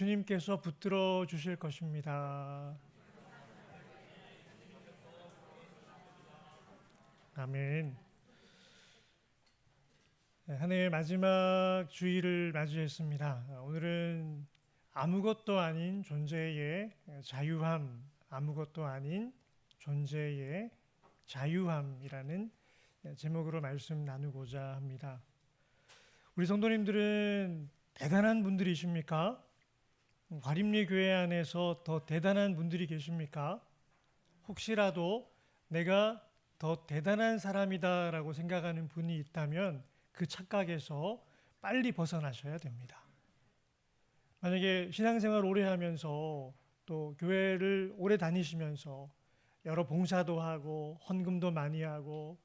주님께서 붙들어 주실 것입니다. 아멘. 네, 한 해의 마지막 주일을 맞이했습니다. 오늘은 아무것도 아닌 존재의 자유함, 아무것도 아닌 존재의 자유함이라는 제목으로 말씀 나누고자 합니다. 우리 성도님들은 대단한 분들이십니까? 과림리 교회 안에서 더 대단한 분들이 계십니까? 혹시라도 내가 더 대단한 사람이다라고 생각하는 분이 있다면 그 착각에서 빨리 벗어나셔야 됩니다. 만약에 신앙생활 오래 하면서 또 교회를 오래 다니시면서 여러 봉사도 하고 헌금도 많이 하고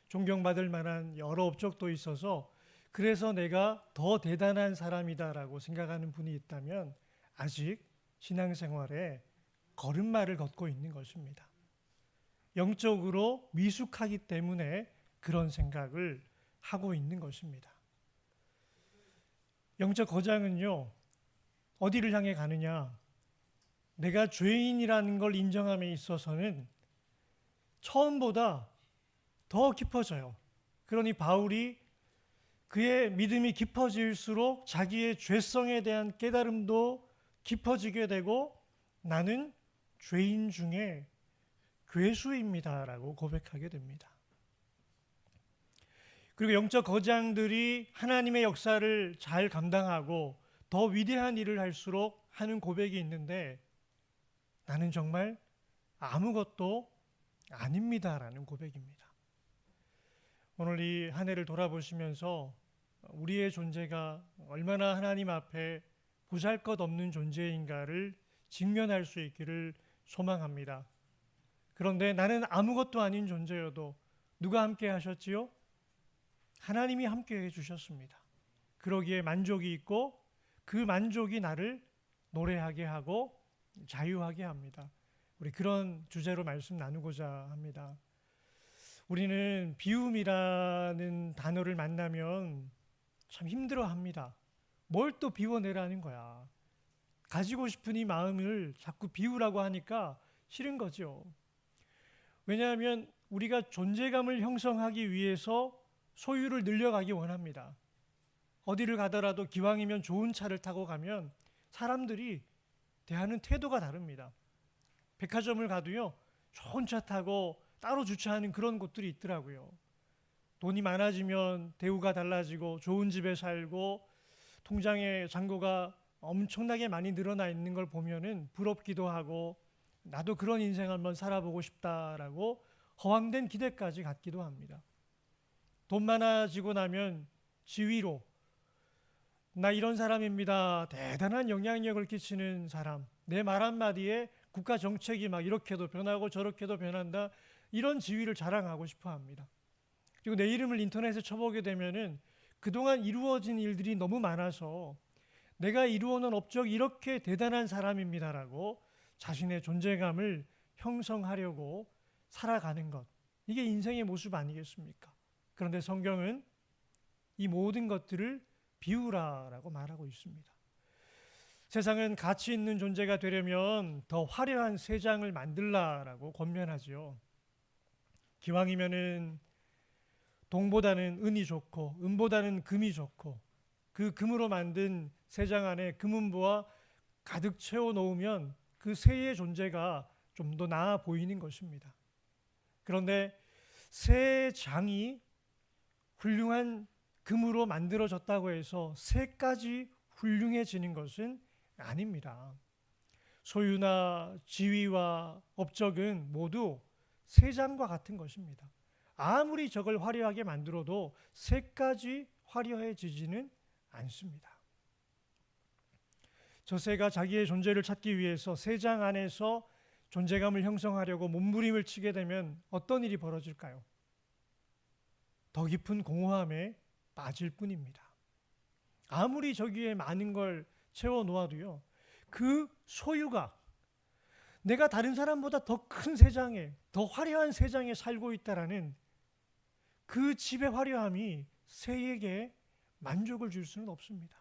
존경받을 만한 여러 업적도 있어서 그래서 내가 더 대단한 사람이다라고 생각하는 분이 있다면 아직 신앙생활에 걸음마를 걷고 있는 것입니다. 영적으로 미숙하기 때문에 그런 생각을 하고 있는 것입니다. 영적 거장은요, 어디를 향해 가느냐? 내가 죄인이라는 걸 인정함에 있어서는 처음보다 더 깊어져요. 그러니 바울이 그의 믿음이 깊어질수록 자기의 죄성에 대한 깨달음도 깊어지게 되고 나는 죄인 중에 괴수입니다라고 고백하게 됩니다. 그리고 영적 거장들이 하나님의 역사를 잘 감당하고 더 위대한 일을 할수록 하는 고백이 있는데 나는 정말 아무것도 아닙니다라는 고백입니다. 오늘 이 한 해를 돌아보시면서 우리의 존재가 얼마나 하나님 앞에 보잘것없는 존재인가를 직면할 수 있기를 소망합니다. 그런데 나는 아무것도 아닌 존재여도 누가 함께 하셨지요? 하나님이 함께 해주셨습니다. 그러기에 만족이 있고 그 만족이 나를 노래하게 하고 자유하게 합니다. 우리 그런 주제로 말씀 나누고자 합니다. 우리는 비움이라는 단어를 만나면 참 힘들어합니다. 뭘 또 비워내라는 거야. 가지고 싶은 이 마음을 자꾸 비우라고 하니까 싫은 거죠. 왜냐하면 우리가 존재감을 형성하기 위해서 소유를 늘려가기 원합니다. 어디를 가더라도 기왕이면 좋은 차를 타고 가면 사람들이 대하는 태도가 다릅니다. 백화점을 가도요, 좋은 차 타고 따로 주차하는 그런 곳들이 있더라고요. 돈이 많아지면 대우가 달라지고 좋은 집에 살고 통장에 잔고가 엄청나게 많이 늘어나 있는 걸 보면은 부럽기도 하고 나도 그런 인생 한번 살아보고 싶다라고 허황된 기대까지 갖기도 합니다. 돈 많아지고 나면 지위로 나 이런 사람입니다. 대단한 영향력을 끼치는 사람. 내 말 한마디에 국가 정책이 막 이렇게도 변하고 저렇게도 변한다. 이런 지위를 자랑하고 싶어 합니다. 그리고 내 이름을 인터넷에 쳐보게 되면은 그동안 이루어진 일들이 너무 많아서 내가 이루어놓은 업적이 이렇게 대단한 사람입니다라고 자신의 존재감을 형성하려고 살아가는 것. 이게 인생의 모습 아니겠습니까? 그런데 성경은 이 모든 것들을 비우라라고 말하고 있습니다. 세상은 가치 있는 존재가 되려면 더 화려한 세 장을 만들라라고 권면하지요. 기왕이면은 동보다는 은이 좋고 은보다는 금이 좋고 그 금으로 만든 세 장 안에 금은보와 가득 채워 놓으면 그 새의 존재가 좀 더 나아 보이는 것입니다. 그런데 새 장이 훌륭한 금으로 만들어졌다고 해서 새까지 훌륭해지는 것은 아닙니다. 소유나 지위와 업적은 모두 새 장과 같은 것입니다. 아무리 저걸 화려하게 만들어도 새까지 화려해지지는 않습니다. 저 새가 자기의 존재를 찾기 위해서 새 장 안에서 존재감을 형성하려고 몸부림을 치게 되면 어떤 일이 벌어질까요? 더 깊은 공허함에 빠질 뿐입니다. 아무리 저기에 많은 걸 채워 놓아도요, 그 소유가 내가 다른 사람보다 더 큰 세상에, 더 화려한 세상에 살고 있다라는 그 집의 화려함이 새에게 만족을 줄 수는 없습니다.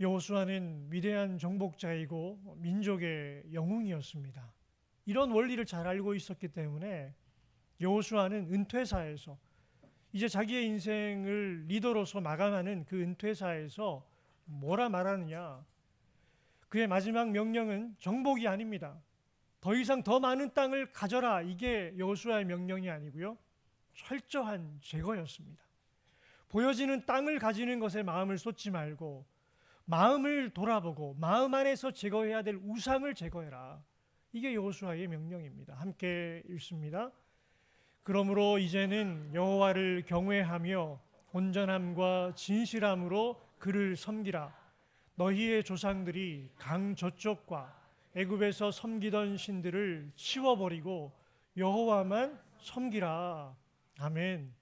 여호수아는 위대한 정복자이고 민족의 영웅이었습니다. 이런 원리를 잘 알고 있었기 때문에 여호수아는 은퇴사에서 이제 자기의 인생을 리더로서 마감하는 그 은퇴사에서 뭐라 말하느냐? 그의 마지막 명령은 정복이 아닙니다. 더 이상 더 많은 땅을 가져라. 이게 여호수아의 명령이 아니고요. 철저한 제거였습니다. 보여지는 땅을 가지는 것에 마음을 쏟지 말고 마음을 돌아보고 마음 안에서 제거해야 될 우상을 제거해라. 이게 여호수아의 명령입니다. 함께 읽습니다. 그러므로 이제는 여호와를 경외하며 온전함과 진실함으로 그를 섬기라. 너희의 조상들이 강 저쪽과 애굽에서 섬기던 신들을 치워버리고 여호와만 섬기라. 아멘.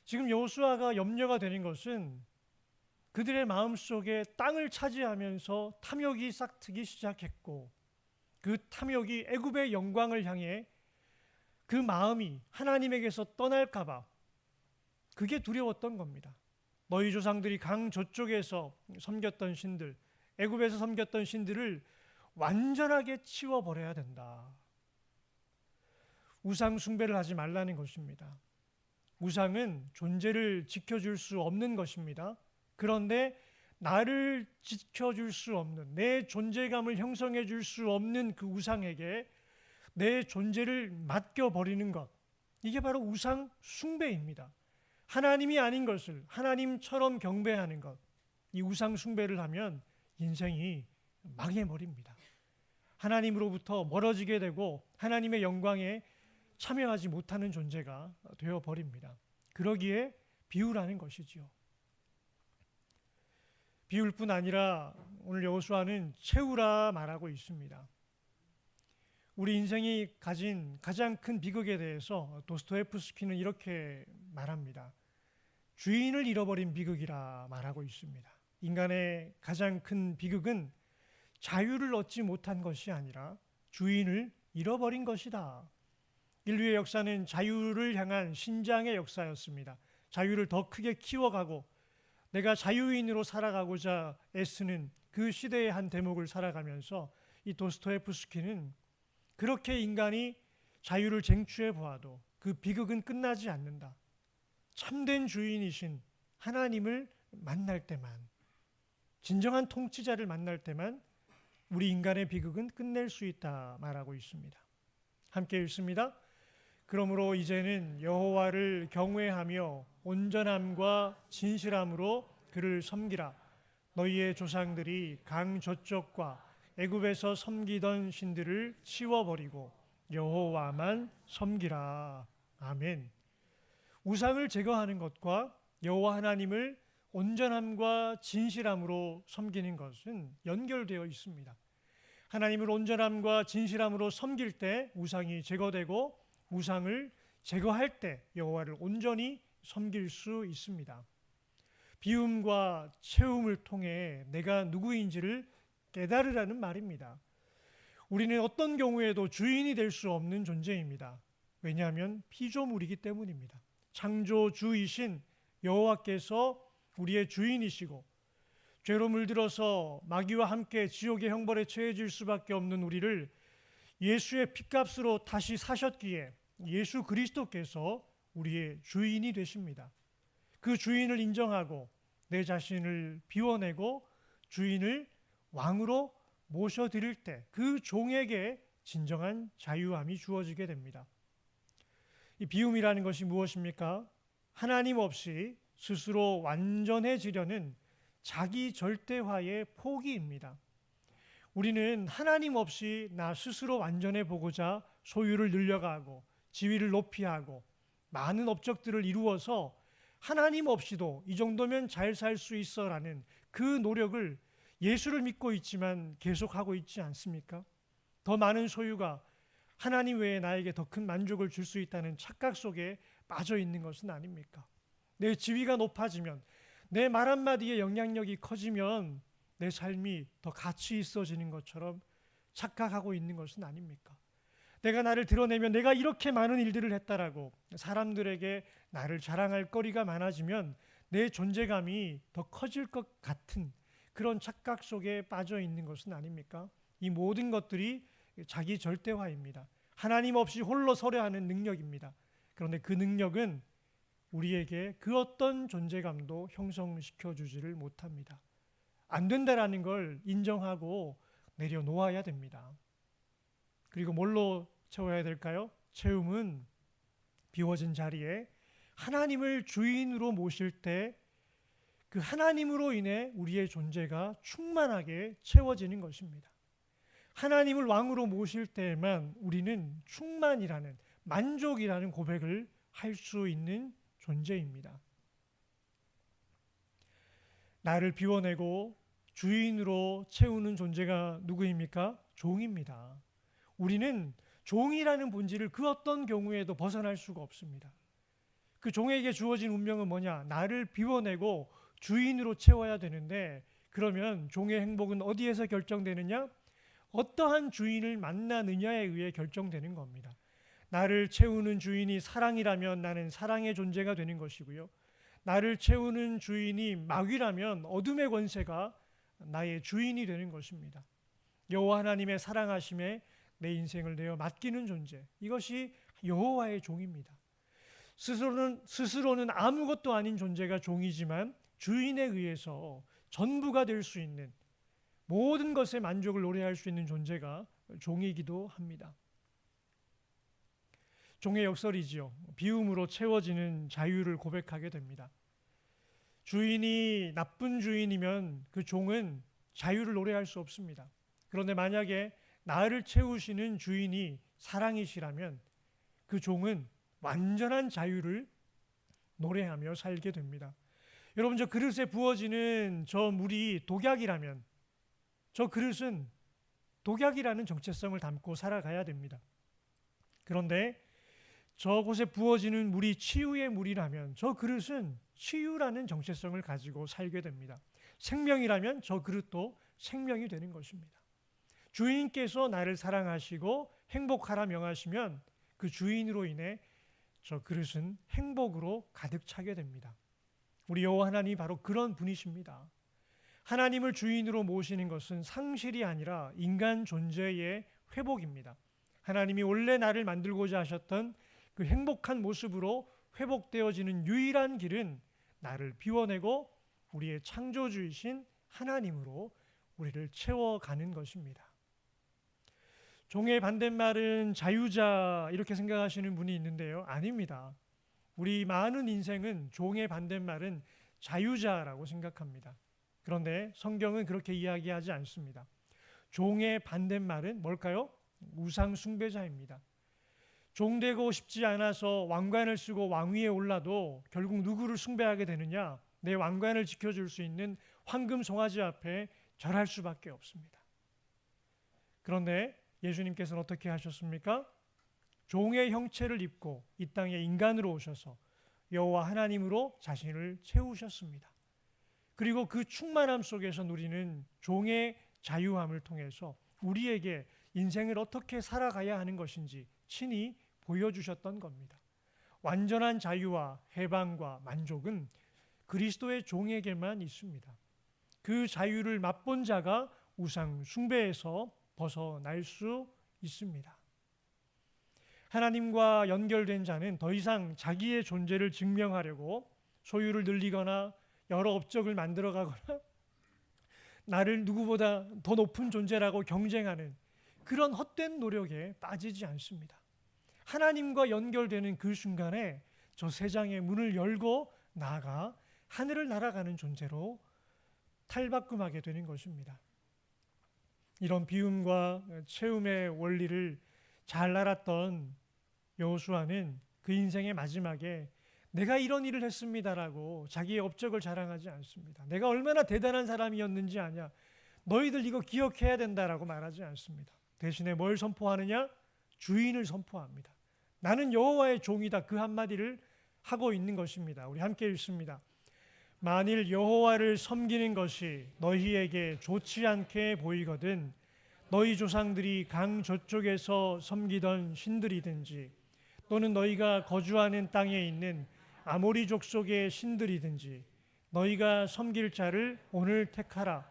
지금 여호수아가 염려가 되는 것은 그들의 마음속에 땅을 차지하면서 탐욕이 싹트기 시작했고 그 탐욕이 애굽의 영광을 향해 그 마음이 하나님에게서 떠날까 봐 그게 두려웠던 겁니다. 너희 조상들이 강 저쪽에서 섬겼던 신들, 애굽에서 섬겼던 신들을 완전하게 치워버려야 된다. 우상 숭배를 하지 말라는 것입니다. 우상은 존재를 지켜줄 수 없는 것입니다. 그런데 나를 지켜줄 수 없는, 내 존재감을 형성해 줄 수 없는 그 우상에게 내 존재를 맡겨버리는 것, 이게 바로 우상 숭배입니다. 하나님이 아닌 것을 하나님처럼 경배하는 것, 이 우상 숭배를 하면 인생이 망해버립니다. 하나님으로부터 멀어지게 되고 하나님의 영광에 참여하지 못하는 존재가 되어버립니다. 그러기에 비우라는 것이지요. 비울 뿐 아니라 오늘 여호수아는 채우라 말하고 있습니다. 우리 인생이 가진 가장 큰 비극에 대해서 도스토옙스키는 이렇게 말합니다. 주인을 잃어버린 비극이라 말하고 있습니다. 인간의 가장 큰 비극은 자유를 얻지 못한 것이 아니라 주인을 잃어버린 것이다. 인류의 역사는 자유를 향한 신장의 역사였습니다. 자유를 더 크게 키워가고 내가 자유인으로 살아가고자 애쓰는 그 시대의 한 대목을 살아가면서 이 도스토옙스키는 그렇게 인간이 자유를 쟁취해 보아도 그 비극은 끝나지 않는다. 참된 주인이신 하나님을 만날 때만, 진정한 통치자를 만날 때만 우리 인간의 비극은 끝낼 수 있다 말하고 있습니다. 함께 읽습니다. 그러므로 이제는 여호와를 경외하며 온전함과 진실함으로 그를 섬기라. 너희의 조상들이 강 저쪽과 애굽에서 섬기던 신들을 치워버리고 여호와만 섬기라. 아멘. 우상을 제거하는 것과 여호와 하나님을 온전함과 진실함으로 섬기는 것은 연결되어 있습니다. 하나님을 온전함과 진실함으로 섬길 때 우상이 제거되고 우상을 제거할 때 여호와를 온전히 섬길 수 있습니다. 비움과 채움을 통해 내가 누구인지를 깨달으라는 말입니다. 우리는 어떤 경우에도 주인이 될 수 없는 존재입니다. 왜냐하면 피조물이기 때문입니다. 창조주이신 여호와께서 우리의 주인이시고 죄로 물들어서 마귀와 함께 지옥의 형벌에 처해질 수밖에 없는 우리를 예수의 핏값으로 다시 사셨기에 예수 그리스도께서 우리의 주인이 되십니다. 그 주인을 인정하고 내 자신을 비워내고 주인을 왕으로 모셔드릴 때 그 종에게 진정한 자유함이 주어지게 됩니다. 이 비움이라는 것이 무엇입니까? 하나님 없이 스스로 완전해지려는 자기 절대화의 포기입니다. 우리는 하나님 없이 나 스스로 완전해 보고자 소유를 늘려가고 지위를 높이 하고 많은 업적들을 이루어서 하나님 없이도 이 정도면 잘 살 수 있어라는 그 노력을 예수를 믿고 있지만 계속하고 있지 않습니까? 더 많은 소유가 하나님 외에 나에게 더 큰 만족을 줄 수 있다는 착각 속에 빠져 있는 것은 아닙니까? 내 지위가 높아지면, 내 말 한마디의 영향력이 커지면 내 삶이 더 가치 있어지는 것처럼 착각하고 있는 것은 아닙니까? 내가 나를 드러내면 내가 이렇게 많은 일들을 했다라고 사람들에게 나를 자랑할 거리가 많아지면 내 존재감이 더 커질 것 같은 그런 착각 속에 빠져 있는 것은 아닙니까? 이 모든 것들이 자기 절대화입니다. 하나님 없이 홀로 서려 하는 능력입니다. 그런데 그 능력은 우리에게 그 어떤 존재감도 형성시켜 주지를 못합니다. 안 된다라는 걸 인정하고 내려놓아야 됩니다. 그리고 뭘로 채워야 될까요? 채움은 비워진 자리에 하나님을 주인으로 모실 때 그 하나님으로 인해 우리의 존재가 충만하게 채워지는 것입니다. 하나님을 왕으로 모실 때에만 우리는 충만이라는, 만족이라는 고백을 할 수 있는 존재입니다. 나를 비워내고 주인으로 채우는 존재가 누구입니까? 종입니다. 우리는 종이라는 본질을 그 어떤 경우에도 벗어날 수가 없습니다. 그 종에게 주어진 운명은 뭐냐? 나를 비워내고 주인으로 채워야 되는데, 그러면 종의 행복은 어디에서 결정되느냐? 어떠한 주인을 만나느냐에 의해 결정되는 겁니다. 나를 채우는 주인이 사랑이라면 나는 사랑의 존재가 되는 것이고요. 나를 채우는 주인이 마귀라면 어둠의 권세가 나의 주인이 되는 것입니다. 여호와 하나님의 사랑하심에 내 인생을 내어 맡기는 존재, 이것이 여호와의 종입니다. 스스로는 아무것도 아닌 존재가 종이지만 주인에 의해서 전부가 될 수 있는, 모든 것에 만족을 노래할 수 있는 존재가 종이기도 합니다. 종의 역설이지요. 비움으로 채워지는 자유를 고백하게 됩니다. 주인이 나쁜 주인이면 그 종은 자유를 노래할 수 없습니다. 그런데 만약에 나를 채우시는 주인이 사랑이시라면 그 종은 완전한 자유를 노래하며 살게 됩니다. 여러분, 저 그릇에 부어지는 저 물이 독약이라면 저 그릇은 독약이라는 정체성을 담고 살아가야 됩니다. 그런데 저곳에 부어지는 물이 치유의 물이라면 저 그릇은 치유라는 정체성을 가지고 살게 됩니다. 생명이라면 저 그릇도 생명이 되는 것입니다. 주인께서 나를 사랑하시고 행복하라 명하시면 그 주인으로 인해 저 그릇은 행복으로 가득 차게 됩니다. 우리 여호와 하나님이 바로 그런 분이십니다. 하나님을 주인으로 모시는 것은 상실이 아니라 인간 존재의 회복입니다. 하나님이 원래 나를 만들고자 하셨던 그 행복한 모습으로 회복되어지는 유일한 길은 나를 비워내고 우리의 창조주이신 하나님으로 우리를 채워가는 것입니다. 종의 반대말은 자유자, 이렇게 생각하시는 분이 있는데요. 아닙니다. 우리 많은 인생은 종의 반대말은 자유자라고 생각합니다. 그런데 성경은 그렇게 이야기하지 않습니다. 종의 반대말은 뭘까요? 우상 숭배자입니다. 종되고 싶지 않아서 왕관을 쓰고 왕위에 올라도 결국 누구를 숭배하게 되느냐? 내 왕관을 지켜줄 수 있는 황금 송아지 앞에 절할 수밖에 없습니다. 그런데 예수님께서는 어떻게 하셨습니까? 종의 형체를 입고 이 땅에 인간으로 오셔서 여호와 하나님으로 자신을 채우셨습니다. 그리고 그 충만함 속에서 누리는 종의 자유함을 통해서 우리에게 인생을 어떻게 살아가야 하는 것인지 친히 보여주셨던 겁니다. 완전한 자유와 해방과 만족은 그리스도의 종에게만 있습니다. 그 자유를 맛본 자가 우상 숭배에서 벗어날 수 있습니다. 하나님과 연결된 자는 더 이상 자기의 존재를 증명하려고 소유를 늘리거나 여러 업적을 만들어가거나 나를 누구보다 더 높은 존재라고 경쟁하는 그런 헛된 노력에 빠지지 않습니다. 하나님과 연결되는 그 순간에 저 세상의 문을 열고 나아가 하늘을 날아가는 존재로 탈바꿈하게 되는 것입니다. 이런 비움과 채움의 원리를 잘 알았던 여호수아는 그 인생의 마지막에 내가 이런 일을 했습니다라고 자기의 업적을 자랑하지 않습니다. 내가 얼마나 대단한 사람이었는지 아냐, 너희들 이거 기억해야 된다라고 말하지 않습니다. 대신에 뭘 선포하느냐? 주인을 선포합니다. 나는 여호와의 종이다, 그 한마디를 하고 있는 것입니다. 우리 함께 읽습니다. 만일 여호와를 섬기는 것이 너희에게 좋지 않게 보이거든 너희 조상들이 강 저쪽에서 섬기던 신들이든지 또는 너희가 거주하는 땅에 있는 아모리 족속의 신들이든지 너희가 섬길 자를 오늘 택하라.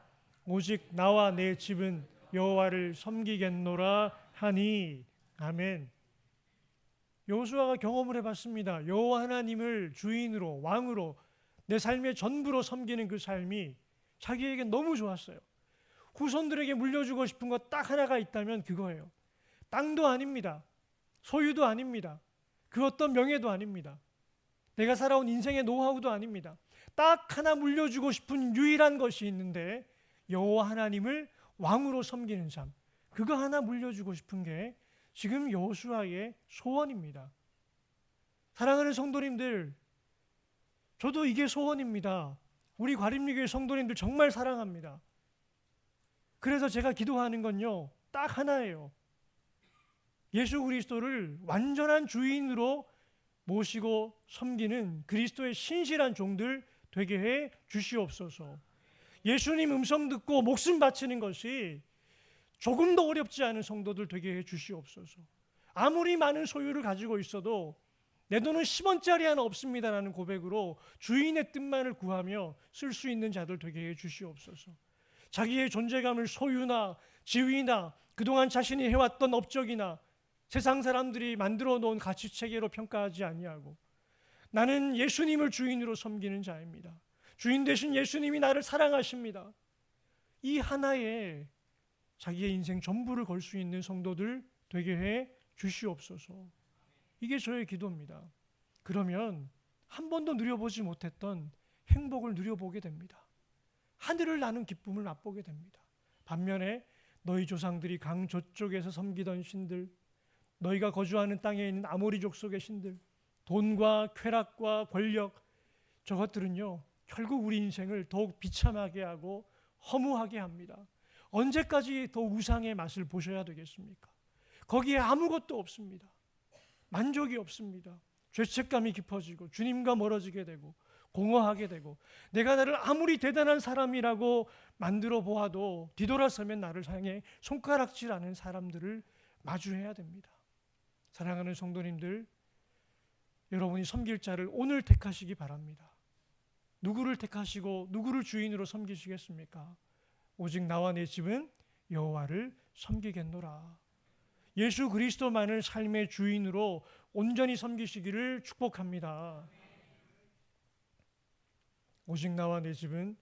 오직 나와 내 집은 여호와를 섬기겠노라 하니. 아멘. 여호수아가 경험을 해봤습니다. 여호와 하나님을 주인으로, 왕으로, 내 삶의 전부로 섬기는 그 삶이 자기에게 너무 좋았어요. 후손들에게 물려주고 싶은 것 딱 하나가 있다면 그거예요. 땅도 아닙니다. 소유도 아닙니다. 그 어떤 명예도 아닙니다. 내가 살아온 인생의 노하우도 아닙니다. 딱 하나 물려주고 싶은 유일한 것이 있는데 여호와 하나님을 왕으로 섬기는 삶, 그거 하나 물려주고 싶은 게 지금 여호수아의 소원입니다. 사랑하는 성도님들, 저도 이게 소원입니다. 우리 과림리교회 성도님들 정말 사랑합니다. 그래서 제가 기도하는 건요, 딱 하나예요. 예수 그리스도를 완전한 주인으로 모시고 섬기는 그리스도의 신실한 종들 되게 해 주시옵소서. 예수님 음성 듣고 목숨 바치는 것이 조금도 어렵지 않은 성도들 되게 해 주시옵소서. 아무리 많은 소유를 가지고 있어도 내 돈은 10원짜리 하나 없습니다라는 고백으로 주인의 뜻만을 구하며 쓸 수 있는 자들 되게 해 주시옵소서. 자기의 존재감을 소유나 지위나 그동안 자신이 해왔던 업적이나 세상 사람들이 만들어 놓은 가치체계로 평가하지 아니하고 나는 예수님을 주인으로 섬기는 자입니다. 주인 되신 예수님이 나를 사랑하십니다. 이 하나에 자기의 인생 전부를 걸 수 있는 성도들 되게 해 주시옵소서. 이게 저의 기도입니다. 그러면 한 번도 누려보지 못했던 행복을 누려보게 됩니다. 하늘을 나는 기쁨을 맛보게 됩니다. 반면에 너희 조상들이 강 저쪽에서 섬기던 신들, 너희가 거주하는 땅에 있는 아모리 족속의 신들, 돈과 쾌락과 권력, 저것들은요 결국 우리 인생을 더욱 비참하게 하고 허무하게 합니다. 언제까지 더 우상의 맛을 보셔야 되겠습니까? 거기에 아무것도 없습니다. 만족이 없습니다. 죄책감이 깊어지고 주님과 멀어지게 되고 공허하게 되고 내가 나를 아무리 대단한 사람이라고 만들어 보아도 뒤돌아서면 나를 향해 손가락질하는 사람들을 마주해야 됩니다. 사랑하는 성도님들, 여러분이 섬길 자를 오늘 택하시기 바랍니다. 누구를 택하시고 누구를 주인으로 섬기시겠습니까? 오직 나와 내 집은 여호와를 섬기겠노라. 예수 그리스도만을 삶의 주인으로 온전히 섬기시기를 축복합니다. 오직 나와 내 집은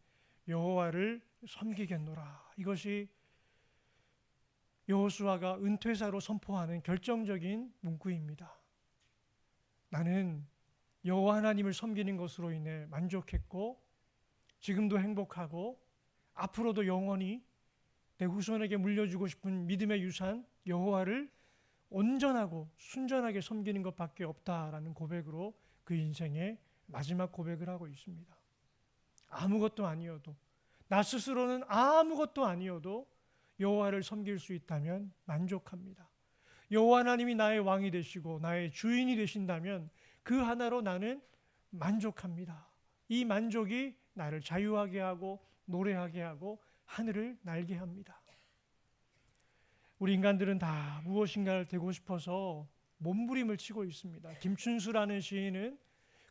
여호와를 섬기겠노라. 이것이 여호수아가 은퇴사로 선포하는 결정적인 문구입니다. 나는 여호와 하나님을 섬기는 것으로 인해 만족했고 지금도 행복하고 앞으로도 영원히 내 후손에게 물려주고 싶은 믿음의 유산 여호와를 온전하고 순전하게 섬기는 것밖에 없다라는 고백으로 그 인생의 마지막 고백을 하고 있습니다. 아무것도 아니어도, 나 스스로는 아무것도 아니어도 여호와를 섬길 수 있다면 만족합니다. 여호와 하나님이 나의 왕이 되시고 나의 주인이 되신다면 그 하나로 나는 만족합니다. 이 만족이 나를 자유하게 하고 노래하게 하고 하늘을 날게 합니다. 우리 인간들은 다 무엇인가를 되고 싶어서 몸부림을 치고 있습니다. 김춘수라는 시인은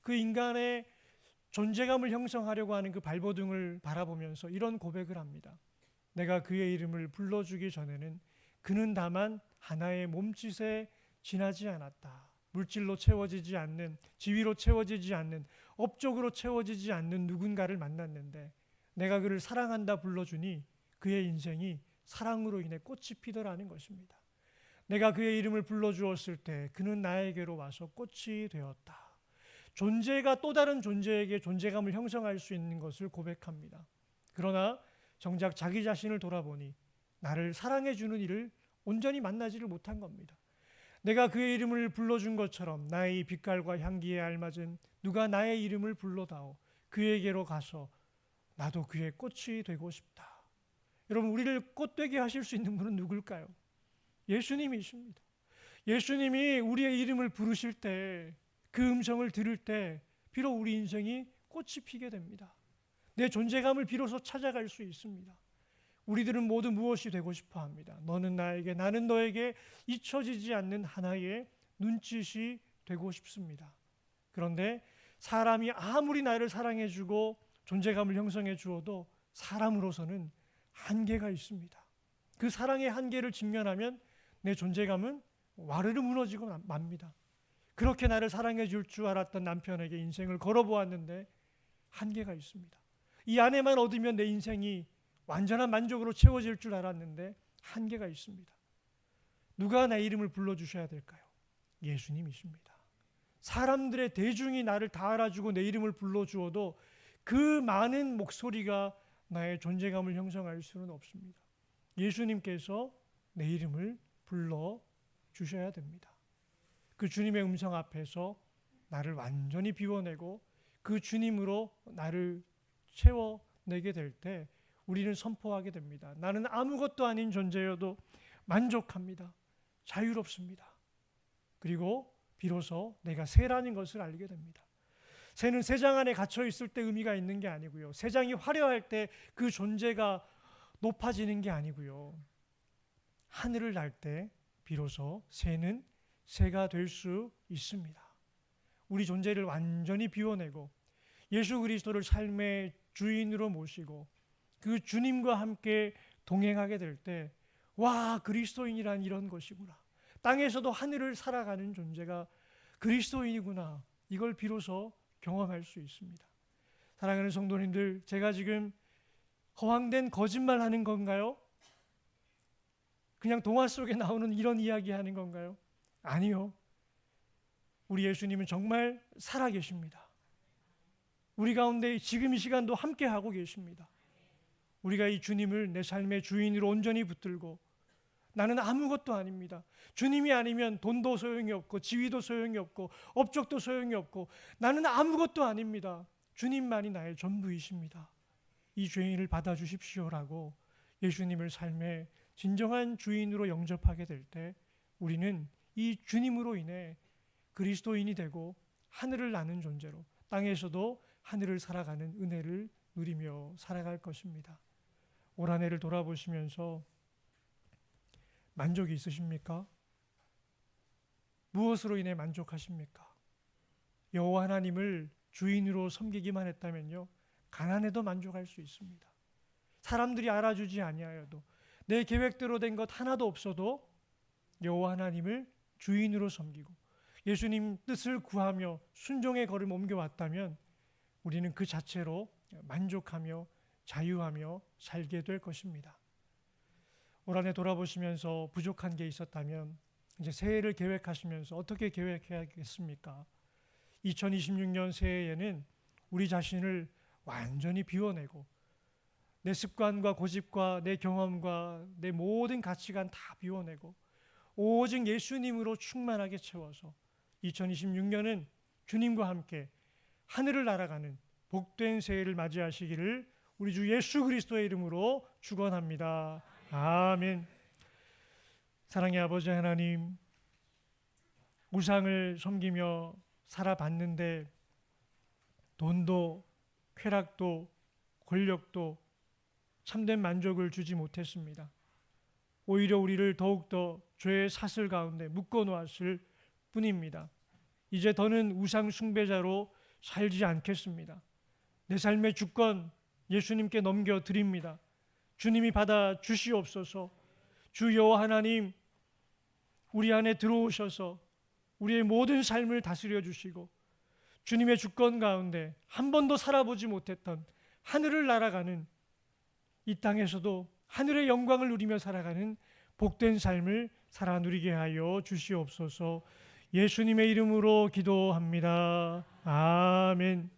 그 인간의 존재감을 형성하려고 하는 그 발버둥을 바라보면서 이런 고백을 합니다. 내가 그의 이름을 불러주기 전에는 그는 다만 하나의 몸짓에 지나지 않았다. 물질로 채워지지 않는, 지위로 채워지지 않는, 업적으로 채워지지 않는 누군가를 만났는데 내가 그를 사랑한다 불러주니 그의 인생이 사랑으로 인해 꽃이 피더라는 것입니다. 내가 그의 이름을 불러주었을 때 그는 나에게로 와서 꽃이 되었다. 존재가 또 다른 존재에게 존재감을 형성할 수 있는 것을 고백합니다. 그러나 정작 자기 자신을 돌아보니 나를 사랑해주는 이를 온전히 만나지를 못한 겁니다. 내가 그의 이름을 불러준 것처럼 나의 빛깔과 향기에 알맞은 누가 나의 이름을 불러다오. 그에게로 가서 나도 그의 꽃이 되고 싶다. 여러분, 우리를 꽃되게 하실 수 있는 분은 누굴까요? 예수님이십니다. 예수님이 우리의 이름을 부르실 때, 그 음성을 들을 때 비록 우리 인생이 꽃이 피게 됩니다. 내 존재감을 비로소 찾아갈 수 있습니다. 우리들은 모두 무엇이 되고 싶어 합니다. 너는 나에게, 나는 너에게 잊혀지지 않는 하나의 눈짓이 되고 싶습니다. 그런데 사람이 아무리 나를 사랑해주고 존재감을 형성해 주어도 사람으로서는 한계가 있습니다. 그 사랑의 한계를 직면하면 내 존재감은 와르르 무너지고 맙니다. 그렇게 나를 사랑해 줄 줄 알았던 남편에게 인생을 걸어보았는데 한계가 있습니다. 이 아내만 얻으면 내 인생이 완전한 만족으로 채워질 줄 알았는데 한계가 있습니다. 누가 내 이름을 불러주셔야 될까요? 예수님이십니다. 사람들의 대중이 나를 다 알아주고 내 이름을 불러주어도 그 많은 목소리가 나의 존재감을 형성할 수는 없습니다. 예수님께서 내 이름을 불러주셔야 됩니다. 그 주님의 음성 앞에서 나를 완전히 비워내고 그 주님으로 나를 채워내게 될 때 우리는 선포하게 됩니다. 나는 아무것도 아닌 존재여도 만족합니다. 자유롭습니다. 그리고 비로소 내가 새라는 것을 알게 됩니다. 새는 새장 안에 갇혀 있을 때 의미가 있는 게 아니고요. 새장이 화려할 때 그 존재가 높아지는 게 아니고요. 하늘을 날 때 비로소 새는 새가 될 수 있습니다. 우리 존재를 완전히 비워내고 예수 그리스도를 삶의 주인으로 모시고 그 주님과 함께 동행하게 될 때 와, 그리스도인이란 이런 것이구나. 땅에서도 하늘을 살아가는 존재가 그리스도인이구나. 이걸 비로소 경험할 수 있습니다. 사랑하는 성도님들, 제가 지금 허황된 거짓말 하는 건가요? 그냥 동화 속에 나오는 이런 이야기 하는 건가요? 아니요. 우리 예수님은 정말 살아계십니다. 우리 가운데 지금 이 시간도 함께 하고 계십니다. 우리가 이 주님을 내 삶의 주인으로 온전히 붙들고 나는 아무것도 아닙니다. 주님이 아니면 돈도 소용이 없고 지위도 소용이 없고 업적도 소용이 없고 나는 아무것도 아닙니다. 주님만이 나의 전부이십니다. 이 죄인을 받아주십시오라고 예수님을 삶의 진정한 주인으로 영접하게 될 때 우리는 이 주님으로 인해 그리스도인이 되고 하늘을 나는 존재로 땅에서도 하늘을 살아가는 은혜를 누리며 살아갈 것입니다. 올 한 해를 돌아보시면서 만족이 있으십니까? 무엇으로 인해 만족하십니까? 여호와 하나님을 주인으로 섬기기만 했다면요, 가난해도 만족할 수 있습니다. 사람들이 알아주지 아니하여도 내 계획대로 된 것 하나도 없어도 여호와 하나님을 주인으로 섬기고 예수님 뜻을 구하며 순종의 걸음 옮겨왔다면 우리는 그 자체로 만족하며 자유하며 살게 될 것입니다. 올 한 해 돌아보시면서 부족한 게 있었다면 이제 새해를 계획하시면서 어떻게 계획해야겠습니까? 2026년 새해에는 우리 자신을 완전히 비워내고 내 습관과 고집과 내 경험과 내 모든 가치관 다 비워내고 오직 예수님으로 충만하게 채워서 2026년은 주님과 함께 하늘을 날아가는 복된 새해를 맞이하시기를 우리 주 예수 그리스도의 이름으로 축원합니다. 아멘. 사랑의 아버지 하나님, 우상을 섬기며 살아봤는데 돈도 쾌락도 권력도 참된 만족을 주지 못했습니다. 오히려 우리를 더욱더 죄의 사슬 가운데 묶어 놓았을 뿐입니다. 이제 더는 우상 숭배자로 살지 않겠습니다. 내 삶의 주권 예수님께 넘겨드립니다. 주님이 받아 주시옵소서. 주 여호와 하나님, 우리 안에 들어오셔서 우리의 모든 삶을 다스려 주시고 주님의 주권 가운데 한 번도 살아보지 못했던 하늘을 날아가는 이 땅에서도 하늘의 영광을 누리며 살아가는 복된 삶을 살아 누리게 하여 주시옵소서. 예수님의 이름으로 기도합니다. 아멘.